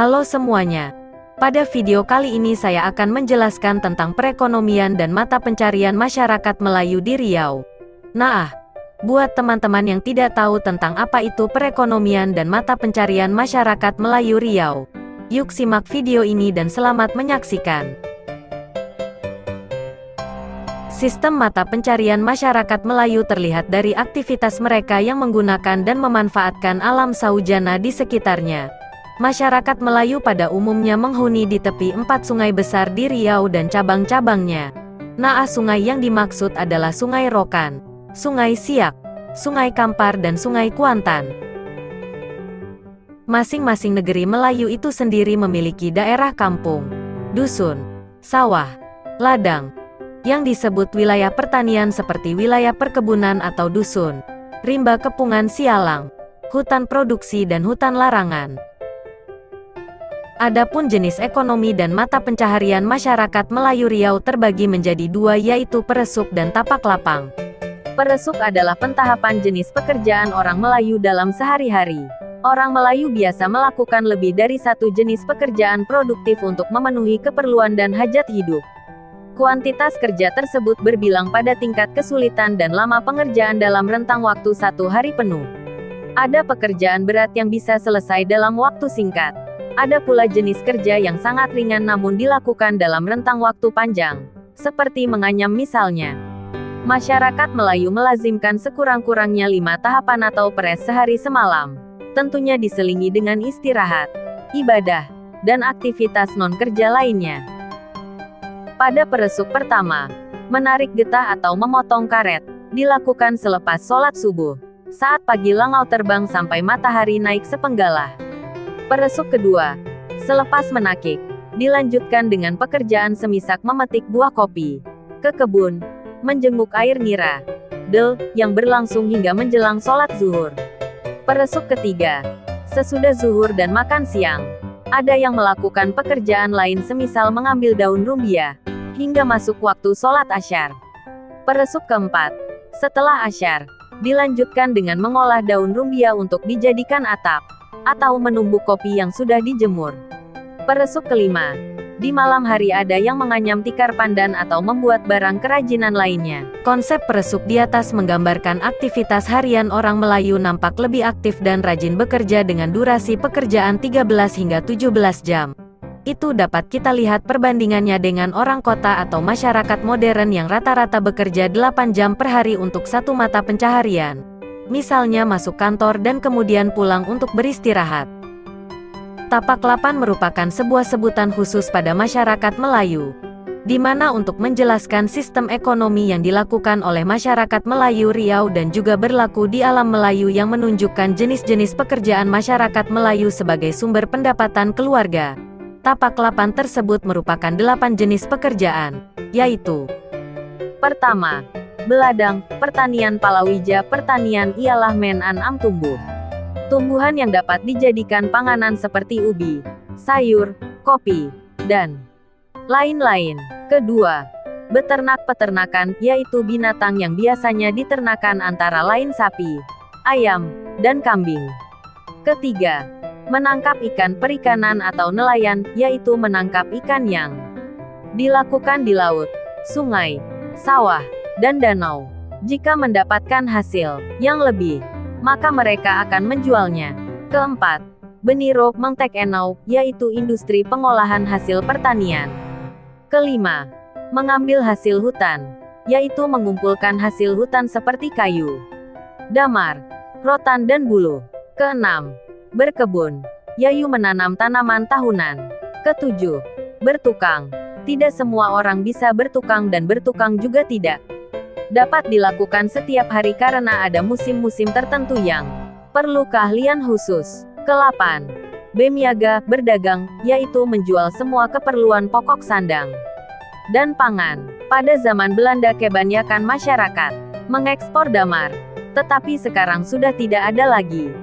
Halo semuanya. Pada video kali ini saya akan menjelaskan tentang perekonomian dan mata pencarian masyarakat Melayu di Riau. Nah, buat teman-teman yang tidak tahu tentang apa itu perekonomian dan mata pencarian masyarakat Melayu Riau, yuk simak video ini dan selamat menyaksikan. Sistem mata pencarian masyarakat Melayu terlihat dari aktivitas mereka yang menggunakan dan memanfaatkan alam saujana di sekitarnya. Masyarakat Melayu pada umumnya menghuni di tepi 4 sungai besar di Riau dan cabang-cabangnya. Nah, sungai yang dimaksud adalah Sungai Rokan, Sungai Siak, Sungai Kampar dan Sungai Kuantan. Masing-masing negeri Melayu itu sendiri memiliki daerah kampung, dusun, sawah, ladang, yang disebut wilayah pertanian seperti wilayah perkebunan atau dusun, rimba kepungan sialang, hutan produksi dan hutan larangan. Adapun jenis ekonomi dan mata pencaharian masyarakat Melayu Riau terbagi menjadi dua, yaitu peresuk dan tapak lapang. Peresuk adalah pentahapan jenis pekerjaan orang Melayu dalam sehari-hari. Orang Melayu biasa melakukan lebih dari satu jenis pekerjaan produktif untuk memenuhi keperluan dan hajat hidup. Kuantitas kerja tersebut berbilang pada tingkat kesulitan dan lama pengerjaan dalam rentang waktu 1 hari penuh. Ada pekerjaan berat yang bisa selesai dalam waktu singkat. Ada pula jenis kerja yang sangat ringan namun dilakukan dalam rentang waktu panjang, seperti menganyam misalnya. Masyarakat Melayu melazimkan sekurang-kurangnya 5 tahapan atau peres sehari semalam. Tentunya diselingi dengan istirahat, ibadah, dan aktivitas non-kerja lainnya. Pada peresuk pertama, menarik getah atau memotong karet, dilakukan selepas sholat subuh, saat pagi langau terbang sampai matahari naik sepenggalah. Peresuk kedua, selepas menakik, dilanjutkan dengan pekerjaan semisak memetik buah kopi, ke kebun, menjenguk air nira, yang berlangsung hingga menjelang sholat zuhur. Peresuk ketiga, sesudah zuhur dan makan siang, ada yang melakukan pekerjaan lain semisal mengambil daun rumbia, hingga masuk waktu sholat asyar. Peresuk keempat, setelah asyar, dilanjutkan dengan mengolah daun rumbia untuk dijadikan atap, atau menumbuk kopi yang sudah dijemur. Peresuk kelima, di malam hari ada yang menganyam tikar pandan atau membuat barang kerajinan lainnya. Konsep peresuk di atas menggambarkan aktivitas harian orang Melayu nampak lebih aktif dan rajin bekerja dengan durasi pekerjaan 13 hingga 17 jam. Itu dapat kita lihat perbandingannya dengan orang kota atau masyarakat modern yang rata-rata bekerja 8 jam per hari untuk satu mata pencaharian. Misalnya masuk kantor dan kemudian pulang untuk beristirahat. Tapak lapan merupakan sebuah sebutan khusus pada masyarakat Melayu, di mana untuk menjelaskan sistem ekonomi yang dilakukan oleh masyarakat Melayu Riau dan juga berlaku di alam Melayu yang menunjukkan jenis-jenis pekerjaan masyarakat Melayu sebagai sumber pendapatan keluarga. Tapak lapan tersebut merupakan 8 jenis pekerjaan, yaitu: pertama, beladang, pertanian palawija. Pertanian ialah menanam tumbuh. Tumbuhan yang dapat dijadikan panganan seperti ubi, sayur, kopi, dan lain-lain. Kedua, beternak. Peternakan, yaitu binatang yang biasanya diternakan antara lain sapi, ayam, dan kambing. Ketiga, menangkap ikan. Perikanan atau nelayan, yaitu menangkap ikan yang dilakukan di laut, sungai, sawah, dan danau. Jika mendapatkan hasil yang lebih, maka mereka akan menjualnya. Keempat, beniro. Mengtek enau, yaitu industri pengolahan hasil pertanian. Kelima, mengambil hasil hutan, yaitu mengumpulkan hasil hutan seperti kayu, damar, rotan dan buluh. Keenam, berkebun, yaitu menanam tanaman tahunan. Ketujuh, bertukang. Tidak semua orang bisa bertukang dan bertukang juga tidak dapat dilakukan setiap hari karena ada musim-musim tertentu yang perlu keahlian khusus. Ke-8, bemiaga. Berdagang, yaitu menjual semua keperluan pokok sandang dan pangan. Pada zaman Belanda kebanyakan masyarakat mengekspor damar, tetapi sekarang sudah tidak ada lagi.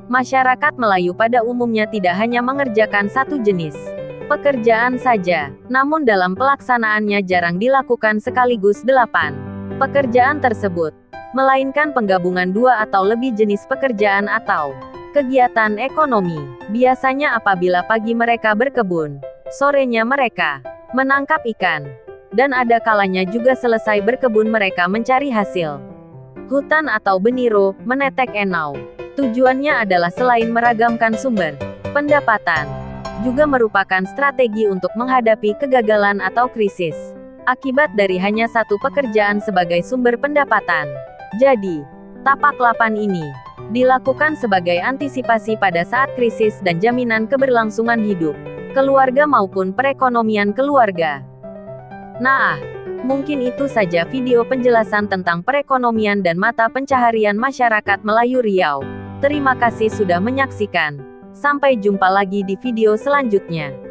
Masyarakat Melayu pada umumnya tidak hanya mengerjakan satu jenis pekerjaan saja, namun dalam pelaksanaannya jarang dilakukan sekaligus 8 pekerjaan tersebut, melainkan penggabungan dua atau lebih jenis pekerjaan atau kegiatan ekonomi. Biasanya apabila pagi mereka berkebun, sorenya mereka menangkap ikan, dan ada kalanya juga selesai berkebun mereka mencari hasil hutan atau beniro, menetek enau. Tujuannya adalah selain meragamkan sumber pendapatan, juga merupakan strategi untuk menghadapi kegagalan atau krisis akibat dari hanya satu pekerjaan sebagai sumber pendapatan. Jadi, tapak lapan ini dilakukan sebagai antisipasi pada saat krisis dan jaminan keberlangsungan hidup keluarga maupun perekonomian keluarga. Nah, mungkin itu saja video penjelasan tentang perekonomian dan mata pencaharian masyarakat Melayu Riau. Terima kasih sudah menyaksikan. Sampai jumpa lagi di video selanjutnya.